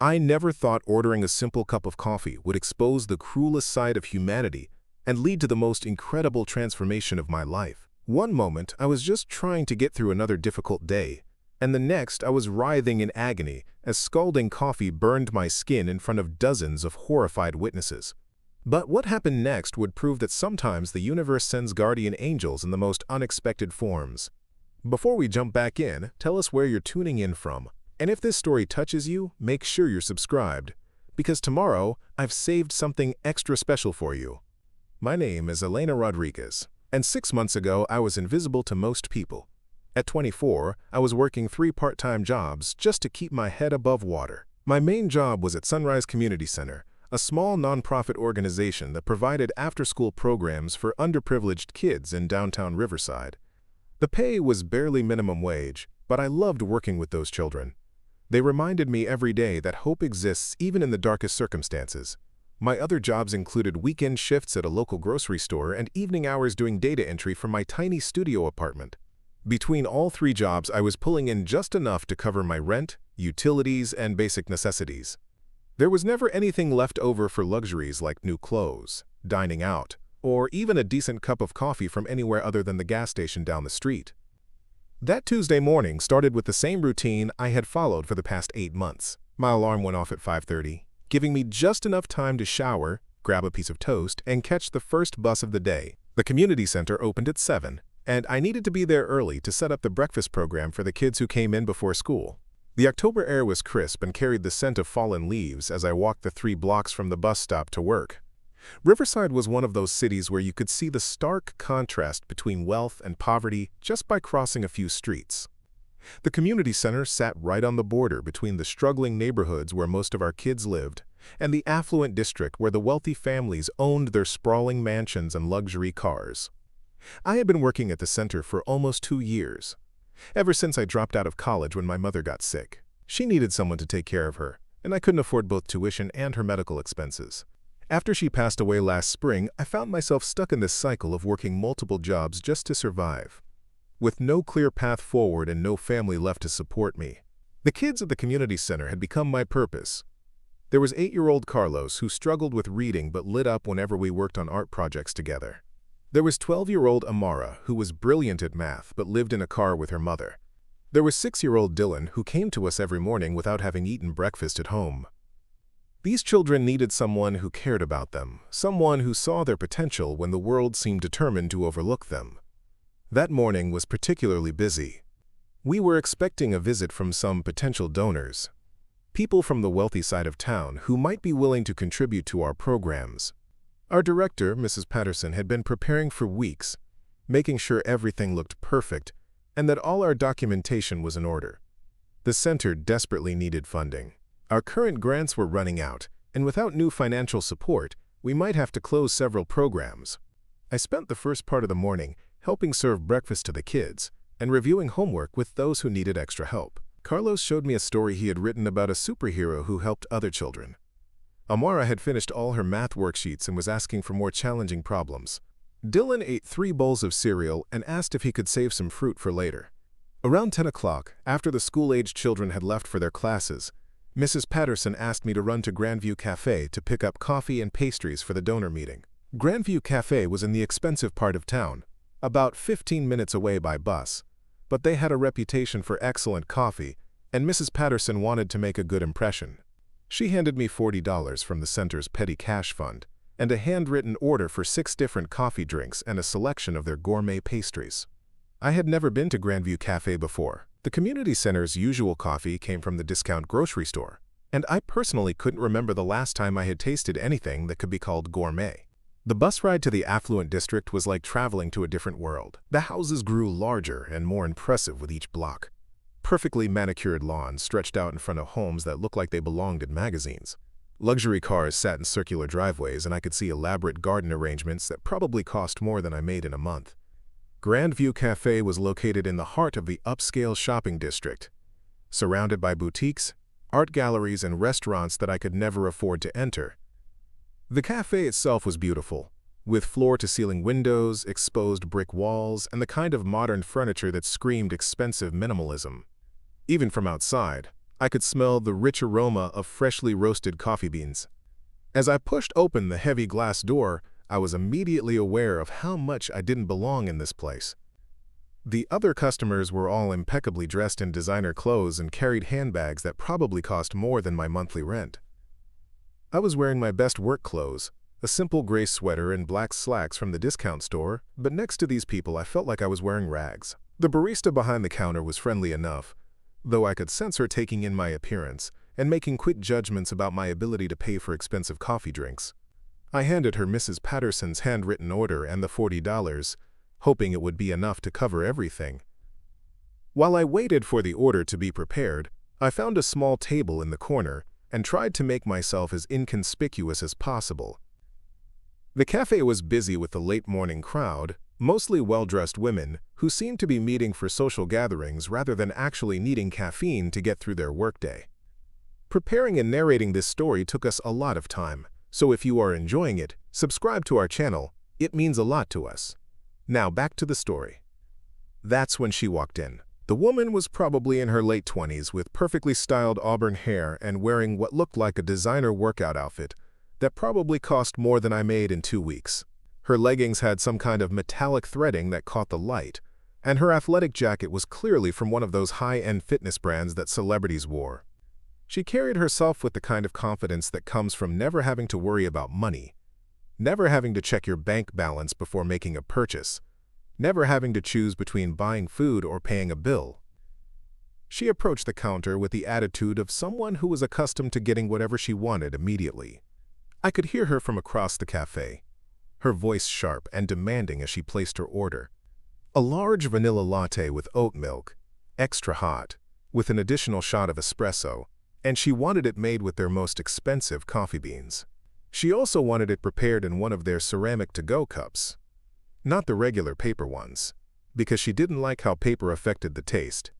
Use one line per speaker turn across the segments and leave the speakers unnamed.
I never thought ordering a simple cup of coffee would expose the cruelest side of humanity and lead to the most incredible transformation of my life. One moment, I was just trying to get through another difficult day, and the next, I was writhing in agony as scalding coffee burned my skin in front of dozens of horrified witnesses. But what happened next would prove that sometimes the universe sends guardian angels in the most unexpected forms. Before we jump back in, tell us where you're tuning in from. And if this story touches you, make sure you're subscribed, because tomorrow I've saved something extra special for you. My name is Elena Rodriguez, and 6 months ago I was invisible to most people. At 24, I was working 3 part-time jobs just to keep my head above water. My main job was at Sunrise Community Center, a small nonprofit organization that provided after-school programs for underprivileged kids in downtown Riverside. The pay was barely minimum wage, but I loved working with those children. They reminded me every day that hope exists even in the darkest circumstances. My other jobs included weekend shifts at a local grocery store and evening hours doing data entry from my tiny studio apartment. Between all 3 jobs, I was pulling in just enough to cover my rent, utilities, and basic necessities. There was never anything left over for luxuries like new clothes, dining out, or even a decent cup of coffee from anywhere other than the gas station down the street. That Tuesday morning started with the same routine I had followed for the past 8 months. My alarm went off at 5:30, giving me just enough time to shower, grab a piece of toast, and catch the first bus of the day. The community center opened at 7, and I needed to be there early to set up the breakfast program for the kids who came in before school. The October air was crisp and carried the scent of fallen leaves as I walked the 3 blocks from the bus stop to work. Riverside was one of those cities where you could see the stark contrast between wealth and poverty just by crossing a few streets. The community center sat right on the border between the struggling neighborhoods where most of our kids lived and the affluent district where the wealthy families owned their sprawling mansions and luxury cars. I had been working at the center for almost 2 years, ever since I dropped out of college when my mother got sick. She needed someone to take care of her, and I couldn't afford both tuition and her medical expenses. After she passed away last spring, I found myself stuck in this cycle of working multiple jobs just to survive, with no clear path forward and no family left to support me. The kids at the community center had become my purpose. There was 8-year-old Carlos, who struggled with reading but lit up whenever we worked on art projects together. There was 12-year-old Amara, who was brilliant at math but lived in a car with her mother. There was 6-year-old Dylan, who came to us every morning without having eaten breakfast at home. These children needed someone who cared about them, someone who saw their potential when the world seemed determined to overlook them. That morning was particularly busy. We were expecting a visit from some potential donors, people from the wealthy side of town who might be willing to contribute to our programs. Our director, Mrs. Patterson, had been preparing for weeks, making sure everything looked perfect and that all our documentation was in order. The center desperately needed funding. Our current grants were running out, and without new financial support, we might have to close several programs. I spent the first part of the morning helping serve breakfast to the kids and reviewing homework with those who needed extra help. Carlos showed me a story he had written about a superhero who helped other children. Amara had finished all her math worksheets and was asking for more challenging problems. Dylan ate 3 bowls of cereal and asked if he could save some fruit for later. Around 10 o'clock, after the school-aged children had left for their classes, Mrs. Patterson asked me to run to Grandview Cafe to pick up coffee and pastries for the donor meeting. Grandview Cafe was in the expensive part of town, about 15 minutes away by bus, but they had a reputation for excellent coffee, and Mrs. Patterson wanted to make a good impression. She handed me $40 from the center's petty cash fund and a handwritten order for 6 different coffee drinks and a selection of their gourmet pastries. I had never been to Grandview Cafe before. The community center's usual coffee came from the discount grocery store, and I personally couldn't remember the last time I had tasted anything that could be called gourmet. The bus ride to the affluent district was like traveling to a different world. The houses grew larger and more impressive with each block. Perfectly manicured lawns stretched out in front of homes that looked like they belonged in magazines. Luxury cars sat in circular driveways, and I could see elaborate garden arrangements that probably cost more than I made in a month. Grandview Cafe was located in the heart of the upscale shopping district, surrounded by boutiques, art galleries, and restaurants that I could never afford to enter. The cafe itself was beautiful, with floor-to-ceiling windows, exposed brick walls, and the kind of modern furniture that screamed expensive minimalism. Even from outside, I could smell the rich aroma of freshly roasted coffee beans. As I pushed open the heavy glass door, I was immediately aware of how much I didn't belong in this place. The other customers were all impeccably dressed in designer clothes and carried handbags that probably cost more than my monthly rent. I was wearing my best work clothes, a simple gray sweater and black slacks from the discount store, but next to these people I felt like I was wearing rags. The barista behind the counter was friendly enough, though I could sense her taking in my appearance and making quick judgments about my ability to pay for expensive coffee drinks. I handed her Mrs. Patterson's handwritten order and the $40, hoping it would be enough to cover everything. While I waited for the order to be prepared, I found a small table in the corner and tried to make myself as inconspicuous as possible. The cafe was busy with the late morning crowd, mostly well-dressed women who seemed to be meeting for social gatherings rather than actually needing caffeine to get through their workday. Preparing and narrating this story took us a lot of time, so if you are enjoying it, subscribe to our channel. It means a lot to us. Now back to the story. That's when she walked in. The woman was probably in her late 20s with perfectly styled auburn hair and wearing what looked like a designer workout outfit that probably cost more than I made in 2 weeks. Her leggings had some kind of metallic threading that caught the light, and her athletic jacket was clearly from one of those high-end fitness brands that celebrities wore. She carried herself with the kind of confidence that comes from never having to worry about money, never having to check your bank balance before making a purchase, never having to choose between buying food or paying a bill. She approached the counter with the attitude of someone who was accustomed to getting whatever she wanted immediately. I could hear her from across the cafe, her voice sharp and demanding as she placed her order. A large vanilla latte with oat milk, extra hot, with an additional shot of espresso, and she wanted it made with their most expensive coffee beans. She also wanted it prepared in one of their ceramic to-go cups, not the regular paper ones, because she didn't like how paper affected the taste.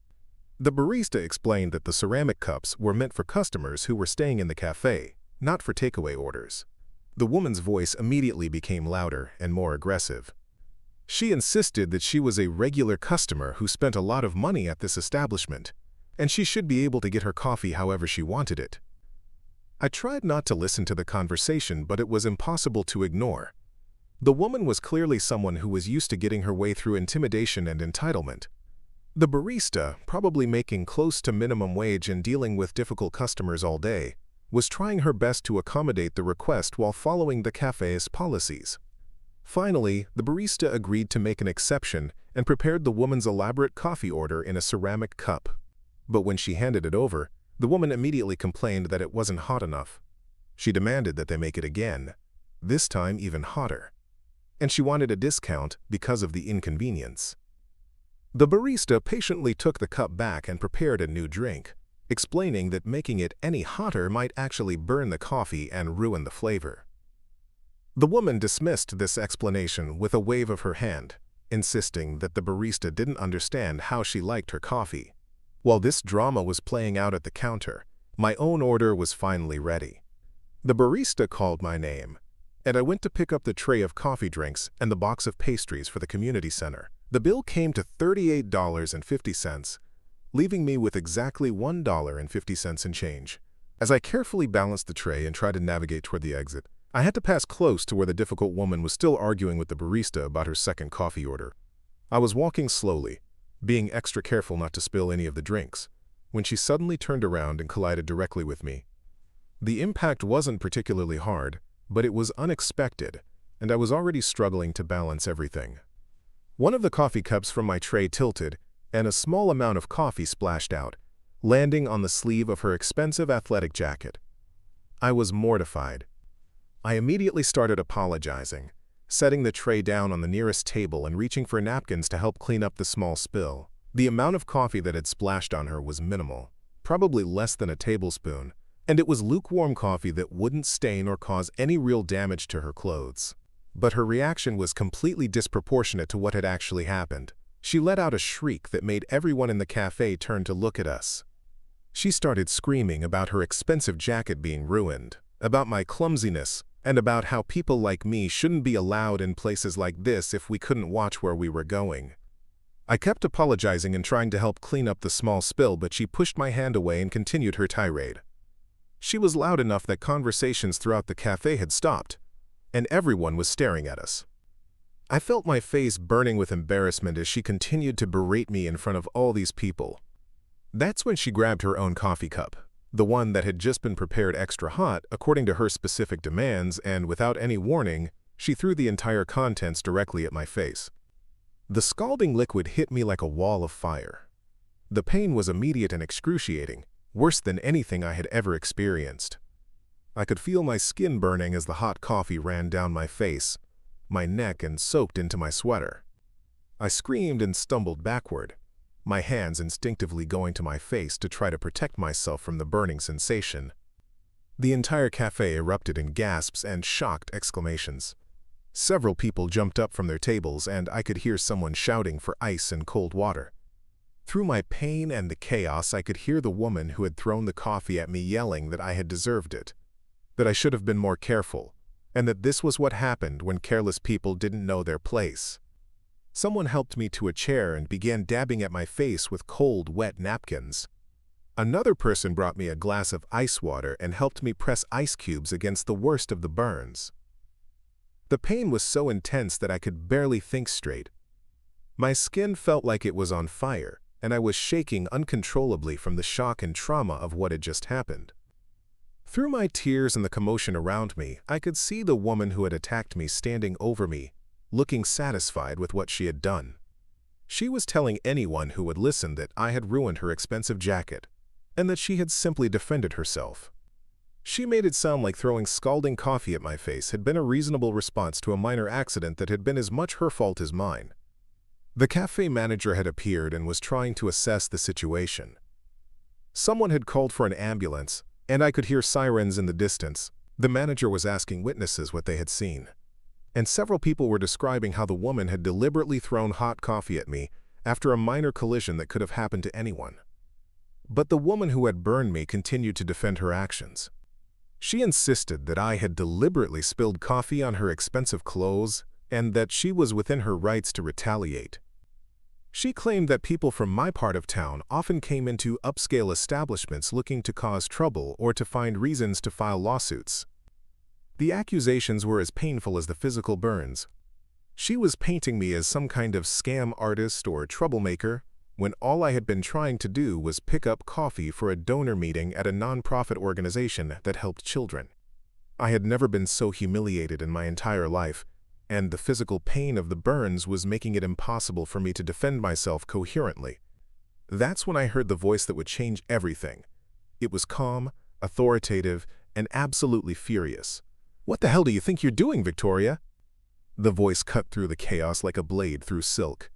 The barista explained that the ceramic cups were meant for customers who were staying in the cafe, not for takeaway orders. The woman's voice immediately became louder and more aggressive. She insisted that she was a regular customer who spent a lot of money at this establishment, and she should be able to get her coffee however she wanted it. I tried not to listen to the conversation, but it was impossible to ignore. The woman was clearly someone who was used to getting her way through intimidation and entitlement. The barista, probably making close to minimum wage and dealing with difficult customers all day, was trying her best to accommodate the request while following the cafe's policies. Finally, the barista agreed to make an exception and prepared the woman's elaborate coffee order in a ceramic cup. But when she handed it over, the woman immediately complained that it wasn't hot enough. She demanded that they make it again, this time even hotter. And she wanted a discount because of the inconvenience. The barista patiently took the cup back and prepared a new drink, explaining that making it any hotter might actually burn the coffee and ruin the flavor. The woman dismissed this explanation with a wave of her hand, insisting that the barista didn't understand how she liked her coffee. While this drama was playing out at the counter, my own order was finally ready. The barista called my name, and I went to pick up the tray of coffee drinks and the box of pastries for the community center. The bill came to $38.50, leaving me with exactly $1.50 in change. As I carefully balanced the tray and tried to navigate toward the exit, I had to pass close to where the difficult woman was still arguing with the barista about her second coffee order. I was walking slowly, being extra careful not to spill any of the drinks, when she suddenly turned around and collided directly with me. The impact wasn't particularly hard, but it was unexpected, and I was already struggling to balance everything. One of the coffee cups from my tray tilted, and a small amount of coffee splashed out, landing on the sleeve of her expensive athletic jacket. I was mortified. I immediately started apologizing, setting the tray down on the nearest table and reaching for napkins to help clean up the small spill. The amount of coffee that had splashed on her was minimal, probably less than a tablespoon, and it was lukewarm coffee that wouldn't stain or cause any real damage to her clothes. But her reaction was completely disproportionate to what had actually happened. She let out a shriek that made everyone in the cafe turn to look at us. She started screaming about her expensive jacket being ruined, about my clumsiness, and about how people like me shouldn't be allowed in places like this if we couldn't watch where we were going. I kept apologizing and trying to help clean up the small spill, but she pushed my hand away and continued her tirade. She was loud enough that conversations throughout the cafe had stopped, and everyone was staring at us. I felt my face burning with embarrassment as she continued to berate me in front of all these people. That's when she grabbed her own coffee cup, the one that had just been prepared extra hot according to her specific demands, and without any warning, she threw the entire contents directly at my face. The scalding liquid hit me like a wall of fire. The pain was immediate and excruciating, worse than anything I had ever experienced. I could feel my skin burning as the hot coffee ran down my face, my neck, and soaked into my sweater. I screamed and stumbled backward, my hands instinctively going to my face to try to protect myself from the burning sensation. The entire cafe erupted in gasps and shocked exclamations. Several people jumped up from their tables, and I could hear someone shouting for ice and cold water. Through my pain and the chaos, I could hear the woman who had thrown the coffee at me yelling that I had deserved it, that I should have been more careful, and that this was what happened when careless people didn't know their place. Someone helped me to a chair and began dabbing at my face with cold, wet napkins. Another person brought me a glass of ice water and helped me press ice cubes against the worst of the burns. The pain was so intense that I could barely think straight. My skin felt like it was on fire, and I was shaking uncontrollably from the shock and trauma of what had just happened. Through my tears and the commotion around me, I could see the woman who had attacked me standing over me, looking satisfied with what she had done. She was telling anyone who would listen that I had ruined her expensive jacket, and that she had simply defended herself. She made it sound like throwing scalding coffee at my face had been a reasonable response to a minor accident that had been as much her fault as mine. The cafe manager had appeared and was trying to assess the situation. Someone had called for an ambulance, and I could hear sirens in the distance. The manager was asking witnesses what they had seen, and several people were describing how the woman had deliberately thrown hot coffee at me after a minor collision that could have happened to anyone. But the woman who had burned me continued to defend her actions. She insisted that I had deliberately spilled coffee on her expensive clothes and that she was within her rights to retaliate. She claimed that people from my part of town often came into upscale establishments looking to cause trouble or to find reasons to file lawsuits. The accusations were as painful as the physical burns. She was painting me as some kind of scam artist or troublemaker, when all I had been trying to do was pick up coffee for a donor meeting at a nonprofit organization that helped children. I had never been so humiliated in my entire life, and the physical pain of the burns was making it impossible for me to defend myself coherently. That's when I heard the voice that would change everything. It was calm, authoritative, and absolutely furious. "What the hell do you think you're doing, Victoria?" The voice cut through the chaos like a blade through silk.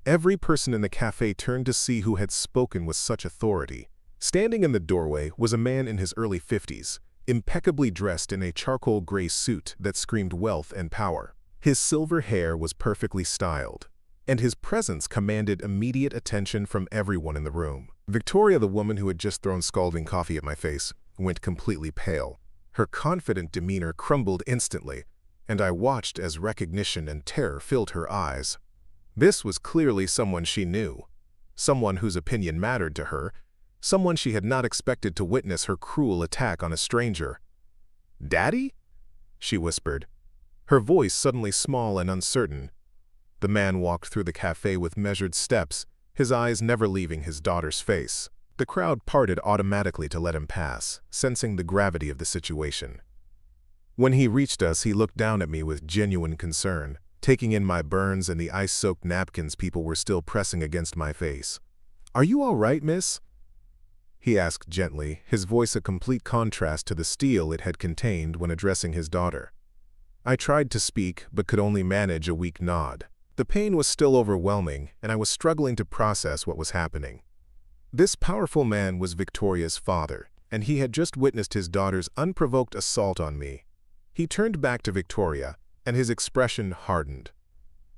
Every person in the cafe turned to see who had spoken with such authority. Standing in the doorway was a man in his early 50s, impeccably dressed in a charcoal gray suit that screamed wealth and power. His silver hair was perfectly styled, and his presence commanded immediate attention from everyone in the room. Victoria, the woman who had just thrown scalding coffee at my face, went completely pale. Her confident demeanor crumbled instantly, and I watched as recognition and terror filled her eyes. This was clearly someone she knew, someone whose opinion mattered to her, someone she had not expected to witness her cruel attack on a stranger. "Daddy?" she whispered, her voice suddenly small and uncertain. The man walked through the cafe with measured steps, his eyes never leaving his daughter's face. The crowd parted automatically to let him pass, sensing the gravity of the situation. When he reached us, he looked down at me with genuine concern, taking in my burns and the ice-soaked napkins people were still pressing against my face. "Are you all right, miss?" he asked gently, his voice a complete contrast to the steel it had contained when addressing his daughter. I tried to speak, but could only manage a weak nod. The pain was still overwhelming, and I was struggling to process what was happening. This powerful man was Victoria's father, and he had just witnessed his daughter's unprovoked assault on me. He turned back to Victoria, and his expression hardened.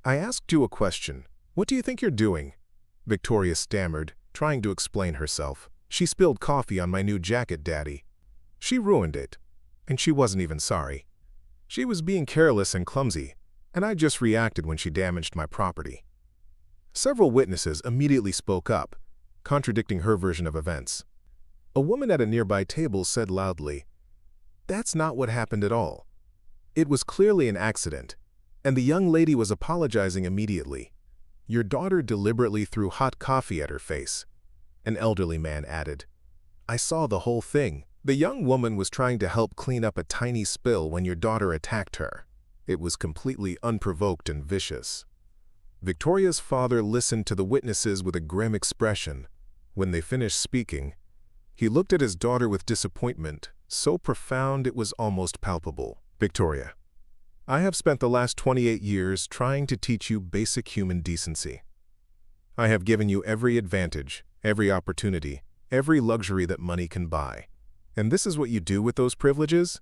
"I asked you a question. What do you think you're doing?" Victoria stammered, trying to explain herself. "She spilled coffee on my new jacket, Daddy. She ruined it, and she wasn't even sorry. She was being careless and clumsy, and I just reacted when she damaged my property." Several witnesses immediately spoke up, contradicting her version of events. A woman at a nearby table said loudly, "That's not what happened at all. It was clearly an accident, and the young lady was apologizing immediately. Your daughter deliberately threw hot coffee at her face," an elderly man added. "I saw the whole thing. The young woman was trying to help clean up a tiny spill when your daughter attacked her. It was completely unprovoked and vicious." Victoria's father listened to the witnesses with a grim expression. When they finished speaking, he looked at his daughter with disappointment, so profound it was almost palpable. "Victoria, I have spent the last 28 years trying to teach you basic human decency. I have given you every advantage, every opportunity, every luxury that money can buy. And this is what you do with those privileges?"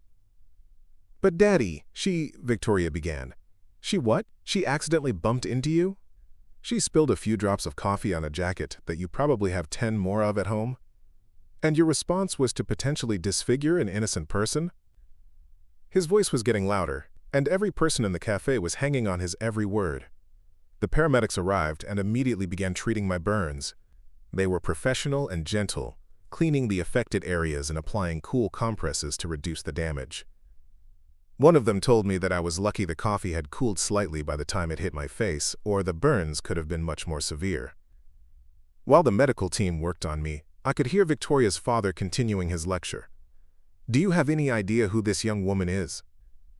"But Daddy, Victoria began. "She what? She accidentally bumped into you? She spilled a few drops of coffee on a jacket that you probably have 10 more of at home? And your response was to potentially disfigure an innocent person?" His voice was getting louder, and every person in the cafe was hanging on his every word. The paramedics arrived and immediately began treating my burns. They were professional and gentle, cleaning the affected areas and applying cool compresses to reduce the damage. One of them told me that I was lucky the coffee had cooled slightly by the time it hit my face, or the burns could have been much more severe. While the medical team worked on me, I could hear Victoria's father continuing his lecture. "Do you have any idea who this young woman is?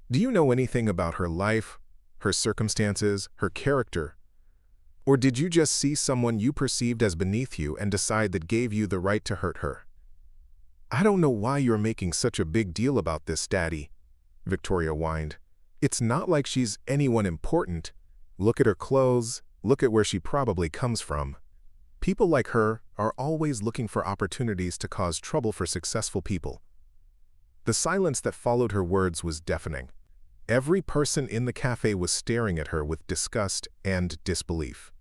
Do you know anything about her life, her circumstances, her character? Or did you just see someone you perceived as beneath you and decide that gave you the right to hurt her?" "I don't know why you're making such a big deal about this, Daddy," Victoria whined. "It's not like she's anyone important. Look at her clothes, look at where she probably comes from. People like her are always looking for opportunities to cause trouble for successful people." The silence that followed her words was deafening. Every person in the cafe was staring at her with disgust and disbelief.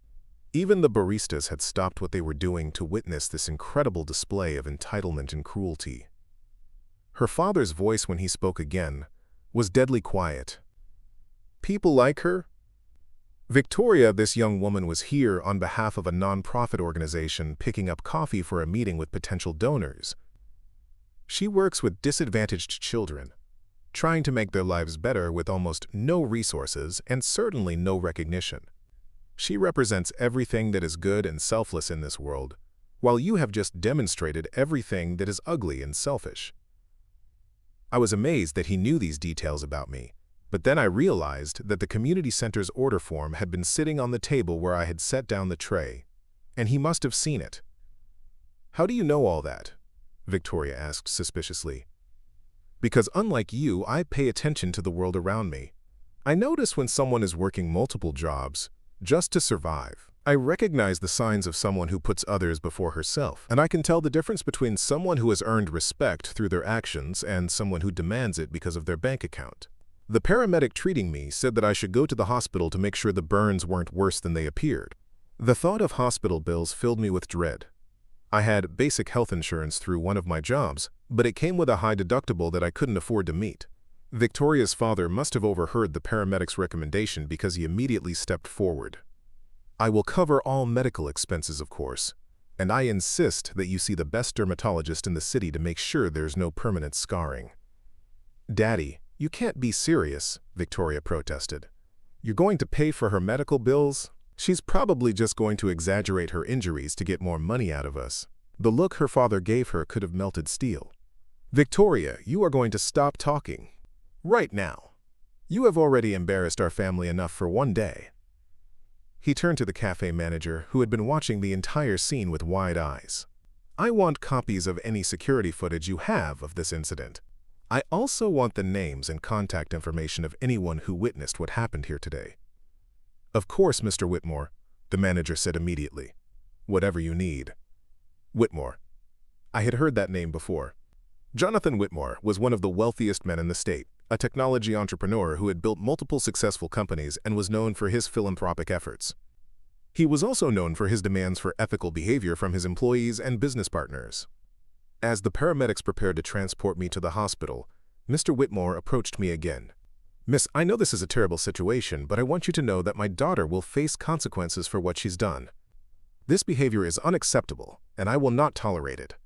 Even the baristas had stopped what they were doing to witness this incredible display of entitlement and cruelty. Her father's voice, when he spoke again, was deadly quiet. "People like her? Victoria, this young woman was here on behalf of a non-profit organization picking up coffee for a meeting with potential donors. She works with disadvantaged children, trying to make their lives better with almost no resources and certainly no recognition. She represents everything that is good and selfless in this world, while you have just demonstrated everything that is ugly and selfish." I was amazed that he knew these details about me, but then I realized that the community center's order form had been sitting on the table where I had set down the tray, and he must have seen it. "How do you know all that?" Victoria asked suspiciously. "Because unlike you, I pay attention to the world around me. I notice when someone is working multiple jobs just to survive. I recognize the signs of someone who puts others before herself, and I can tell the difference between someone who has earned respect through their actions and someone who demands it because of their bank account. The paramedic treating me said that I should go to the hospital to make sure the burns weren't worse than they appeared. The thought of hospital bills filled me with dread. I had basic health insurance through one of my jobs, but it came with a high deductible that I couldn't afford to meet. Victoria's father must have overheard the paramedic's recommendation because he immediately stepped forward. "I will cover all medical expenses, of course, and I insist that you see the best dermatologist in the city to make sure there's no permanent scarring." "Daddy, you can't be serious," Victoria protested. "You're going to pay for her medical bills? She's probably just going to exaggerate her injuries to get more money out of us." The look her father gave her could have melted steel. "Victoria, you are going to stop talking. Right now. You have already embarrassed our family enough for one day." He turned to the cafe manager, who had been watching the entire scene with wide eyes. "I want copies of any security footage you have of this incident. I also want the names and contact information of anyone who witnessed what happened here today." "Of course, Mr. Whitmore," the manager said immediately. "Whatever you need." Whitmore. I had heard that name before. Jonathan Whitmore was one of the wealthiest men in the state, a technology entrepreneur who had built multiple successful companies and was known for his philanthropic efforts. He was also known for his demands for ethical behavior from his employees and business partners. As the paramedics prepared to transport me to the hospital, Mr. Whitmore approached me again. Miss, I know this is a terrible situation, but I want you to know that my daughter will face consequences for what she's done. This behavior is unacceptable, and I will not tolerate it.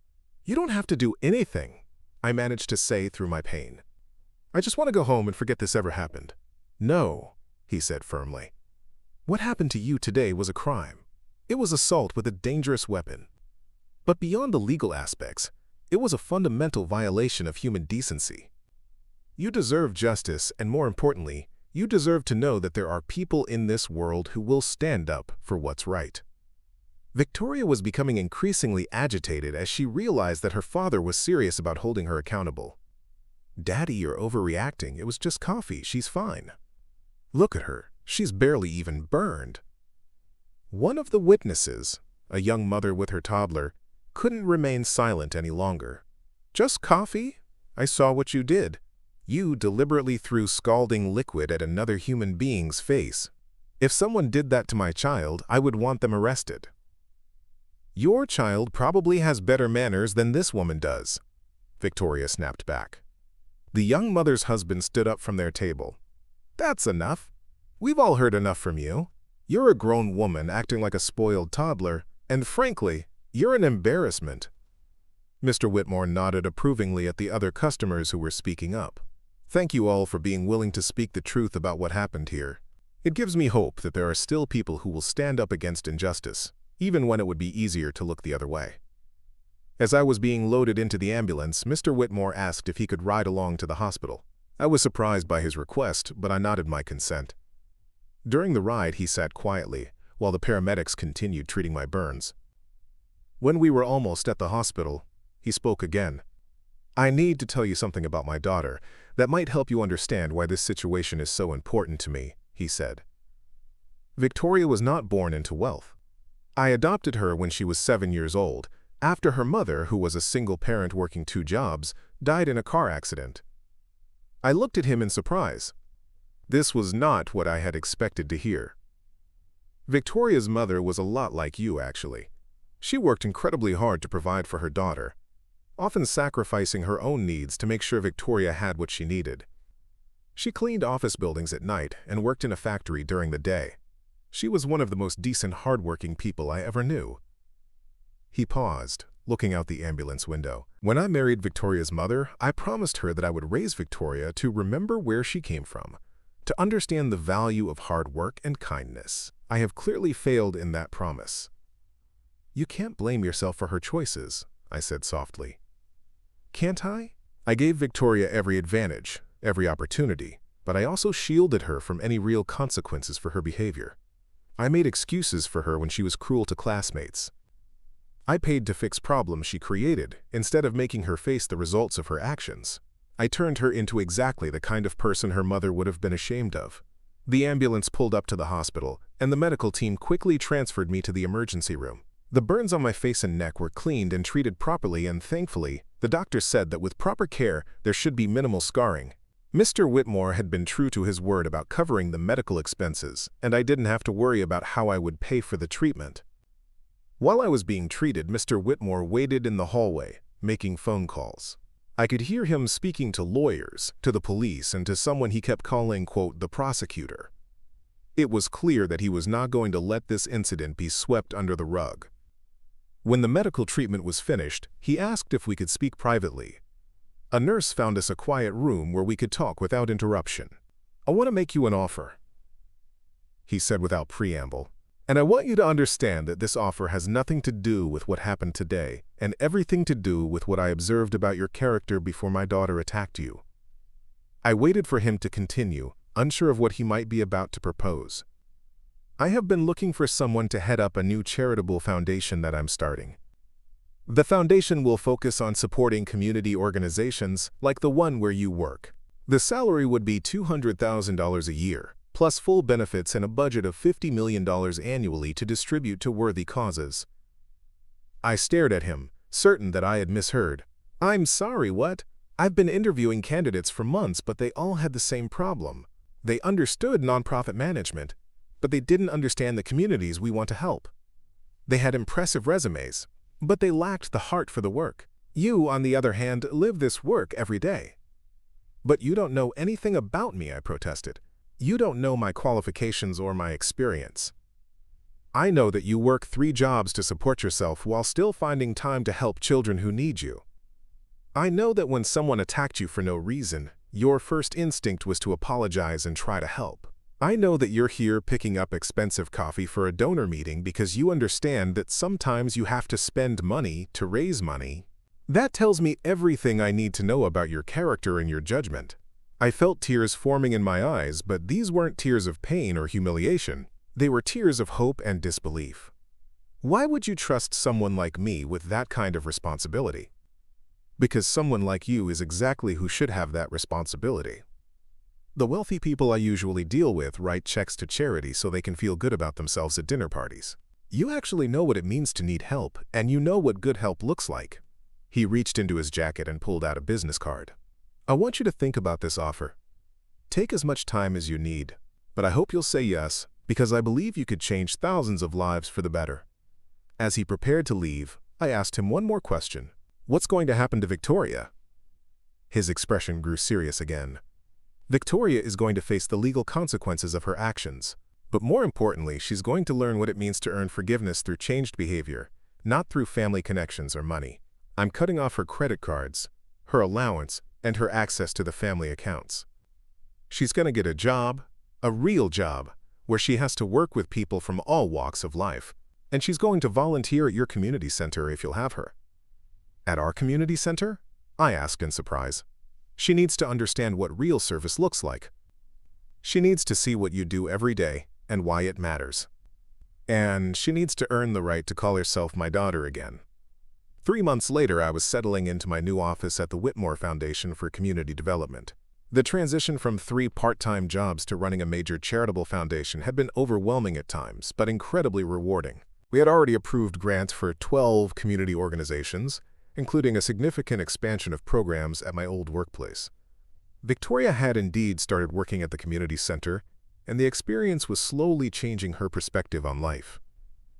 You don't have to do anything, I managed to say through my pain. I just want to go home and forget this ever happened. No, he said firmly. What happened to you today was a crime. It was assault with a dangerous weapon. But beyond the legal aspects, it was a fundamental violation of human decency. You deserve justice, and more importantly, you deserve to know that there are people in this world who will stand up for what's right. Victoria was becoming increasingly agitated as she realized that her father was serious about holding her accountable. Daddy, you're overreacting. It was just coffee. She's fine. Look at her. She's barely even burned. One of the witnesses, a young mother with her toddler, couldn't remain silent any longer. Just coffee? I saw what you did. You deliberately threw scalding liquid at another human being's face. If someone did that to my child, I would want them arrested. Your child probably has better manners than this woman does, Victoria snapped back. The young mother's husband stood up from their table. That's enough. We've all heard enough from you. You're a grown woman acting like a spoiled toddler, and frankly, you're an embarrassment. Mr. Whitmore nodded approvingly at the other customers who were speaking up. Thank you all for being willing to speak the truth about what happened here. It gives me hope that there are still people who will stand up against injustice, even when it would be easier to look the other way. As I was being loaded into the ambulance, Mr. Whitmore asked if he could ride along to the hospital. I was surprised by his request, but I nodded my consent. During the ride, he sat quietly, while the paramedics continued treating my burns. When we were almost at the hospital, he spoke again. I need to tell you something about my daughter that might help you understand why this situation is so important to me, he said. Victoria was not born into wealth. I adopted her when she was 7 years old, after her mother, who was a single parent working 2 jobs, died in a car accident. I looked at him in surprise. This was not what I had expected to hear. Victoria's mother was a lot like you, actually. She worked incredibly hard to provide for her daughter, often sacrificing her own needs to make sure Victoria had what she needed. She cleaned office buildings at night and worked in a factory during the day. She was one of the most decent, hardworking people I ever knew. He paused, looking out the ambulance window. When I married Victoria's mother, I promised her that I would raise Victoria to remember where she came from, to understand the value of hard work and kindness. I have clearly failed in that promise. You can't blame yourself for her choices, I said softly. Can't I? I gave Victoria every advantage, every opportunity, but I also shielded her from any real consequences for her behavior. I made excuses for her when she was cruel to classmates. I paid to fix problems she created, instead of making her face the results of her actions. I turned her into exactly the kind of person her mother would have been ashamed of. The ambulance pulled up to the hospital, and the medical team quickly transferred me to the emergency room. The burns on my face and neck were cleaned and treated properly, and thankfully, the doctor said that with proper care, there should be minimal scarring. Mr. Whitmore had been true to his word about covering the medical expenses, and I didn't have to worry about how I would pay for the treatment. While I was being treated, Mr. Whitmore waited in the hallway, making phone calls. I could hear him speaking to lawyers, to the police, and to someone he kept calling, quote, the prosecutor. It was clear that he was not going to let this incident be swept under the rug. When the medical treatment was finished, he asked if we could speak privately. A nurse found us a quiet room where we could talk without interruption. I want to make you an offer, he said without preamble. And I want you to understand that this offer has nothing to do with what happened today, and everything to do with what I observed about your character before my daughter attacked you. I waited for him to continue, unsure of what he might be about to propose. I have been looking for someone to head up a new charitable foundation that I'm starting. The foundation will focus on supporting community organizations like the one where you work. The salary would be $200,000 a year, plus full benefits and a budget of $50 million annually to distribute to worthy causes. I stared at him, certain that I had misheard. I'm sorry, what? I've been interviewing candidates for months, but they all had the same problem. They understood nonprofit management, but they didn't understand the communities we want to help. They had impressive resumes, but they lacked the heart for the work. You, on the other hand, live this work every day. "But you don't know anything about me," I protested. "You don't know my qualifications or my experience. I know that you work 3 jobs to support yourself while still finding time to help children who need you. I know that when someone attacked you for no reason, your first instinct was to apologize and try to help. I know that you're here picking up expensive coffee for a donor meeting because you understand that sometimes you have to spend money to raise money. That tells me everything I need to know about your character and your judgment." I felt tears forming in my eyes, but these weren't tears of pain or humiliation. They were tears of hope and disbelief. Why would you trust someone like me with that kind of responsibility? Because someone like you is exactly who should have that responsibility. The wealthy people I usually deal with write checks to charity so they can feel good about themselves at dinner parties. You actually know what it means to need help, and you know what good help looks like. He reached into his jacket and pulled out a business card. "I want you to think about this offer. Take as much time as you need, but I hope you'll say yes, because I believe you could change thousands of lives for the better." As he prepared to leave, I asked him one more question. "What's going to happen to Victoria?" His expression grew serious again. "Victoria is going to face the legal consequences of her actions, but more importantly, she's going to learn what it means to earn forgiveness through changed behavior, not through family connections or money. I'm cutting off her credit cards, her allowance, and her access to the family accounts. She's going to get a job, a real job, where she has to work with people from all walks of life, and she's going to volunteer at your community center if you'll have her." "At our community center?" I asked in surprise. "She needs to understand what real service looks like. She needs to see what you do every day and why it matters. And she needs to earn the right to call herself my daughter again." 3 months later, I was settling into my new office at the Whitmore Foundation for Community Development. The transition from 3 part-time jobs to running a major charitable foundation had been overwhelming at times, but incredibly rewarding. We had already approved grants for 12 community organizations, including a significant expansion of programs at my old workplace. Victoria had indeed started working at the community center, and the experience was slowly changing her perspective on life.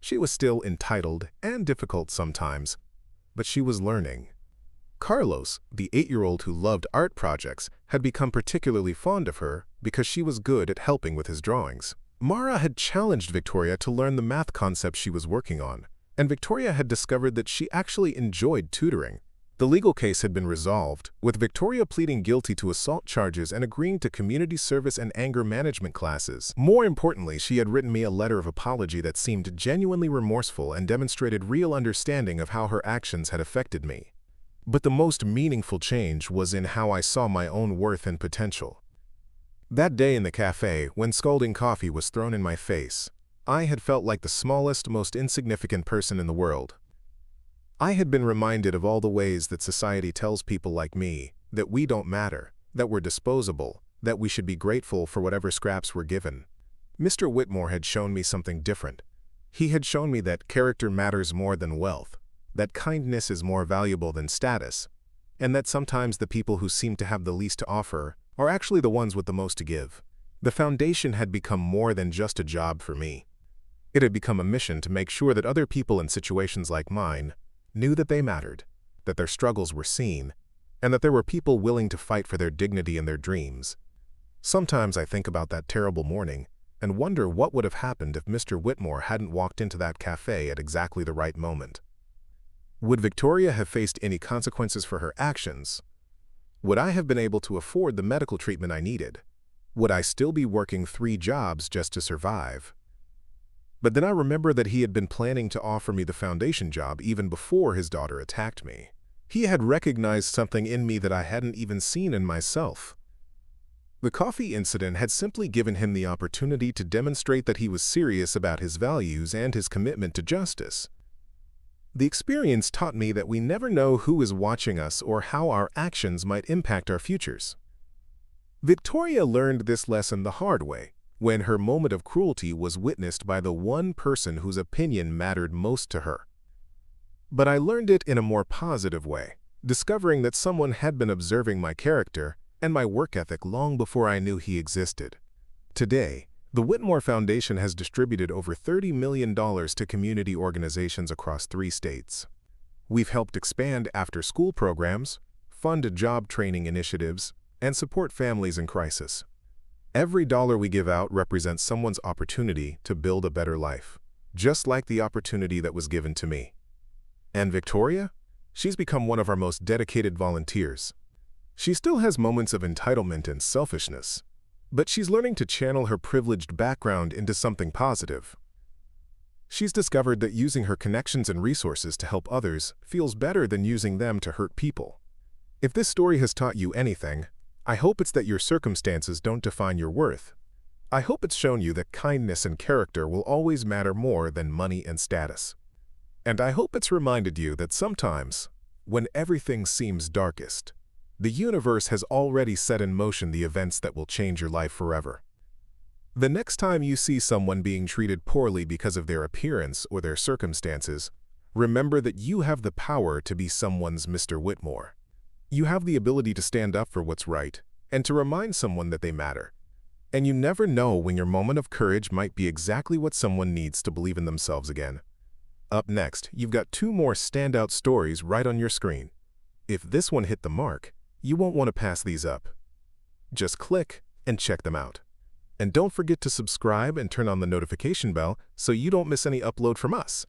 She was still entitled and difficult sometimes, but she was learning. Carlos, the 8-year-old who loved art projects, had become particularly fond of her because she was good at helping with his drawings. Mara had challenged Victoria to learn the math concepts she was working on, and Victoria had discovered that she actually enjoyed tutoring. The legal case had been resolved, with Victoria pleading guilty to assault charges and agreeing to community service and anger management classes. More importantly, she had written me a letter of apology that seemed genuinely remorseful and demonstrated real understanding of how her actions had affected me. But the most meaningful change was in how I saw my own worth and potential. That day in the cafe, when scalding coffee was thrown in my face, I had felt like the smallest, most insignificant person in the world. I had been reminded of all the ways that society tells people like me that we don't matter, that we're disposable, that we should be grateful for whatever scraps we're given. Mr. Whitmore had shown me something different. He had shown me that character matters more than wealth, that kindness is more valuable than status, and that sometimes the people who seem to have the least to offer are actually the ones with the most to give. The foundation had become more than just a job for me. It had become a mission to make sure that other people in situations like mine knew that they mattered, that their struggles were seen, and that there were people willing to fight for their dignity and their dreams. Sometimes I think about that terrible morning and wonder what would have happened if Mr. Whitmore hadn't walked into that cafe at exactly the right moment. Would Victoria have faced any consequences for her actions? Would I have been able to afford the medical treatment I needed? Would I still be working 3 jobs just to survive? But then I remember that he had been planning to offer me the foundation job even before his daughter attacked me. He had recognized something in me that I hadn't even seen in myself. The coffee incident had simply given him the opportunity to demonstrate that he was serious about his values and his commitment to justice. The experience taught me that we never know who is watching us or how our actions might impact our futures. Victoria learned this lesson the hard way, when her moment of cruelty was witnessed by the one person whose opinion mattered most to her. But I learned it in a more positive way, discovering that someone had been observing my character and my work ethic long before I knew he existed. Today, the Whitmore Foundation has distributed over $30 million to community organizations across 3 states. We've helped expand after-school programs, fund job training initiatives, and support families in crisis. Every dollar we give out represents someone's opportunity to build a better life, just like the opportunity that was given to me. And Victoria? She's become one of our most dedicated volunteers. She still has moments of entitlement and selfishness, but she's learning to channel her privileged background into something positive. She's discovered that using her connections and resources to help others feels better than using them to hurt people. If this story has taught you anything, I hope it's that your circumstances don't define your worth. I hope it's shown you that kindness and character will always matter more than money and status. And I hope it's reminded you that sometimes, when everything seems darkest, the universe has already set in motion the events that will change your life forever. The next time you see someone being treated poorly because of their appearance or their circumstances, remember that you have the power to be someone's Mr. Whitmore. You have the ability to stand up for what's right and to remind someone that they matter. And you never know when your moment of courage might be exactly what someone needs to believe in themselves again. Up next, you've got 2 more standout stories right on your screen. If this one hit the mark, you won't want to pass these up. Just click and check them out. And don't forget to subscribe and turn on the notification bell so you don't miss any upload from us.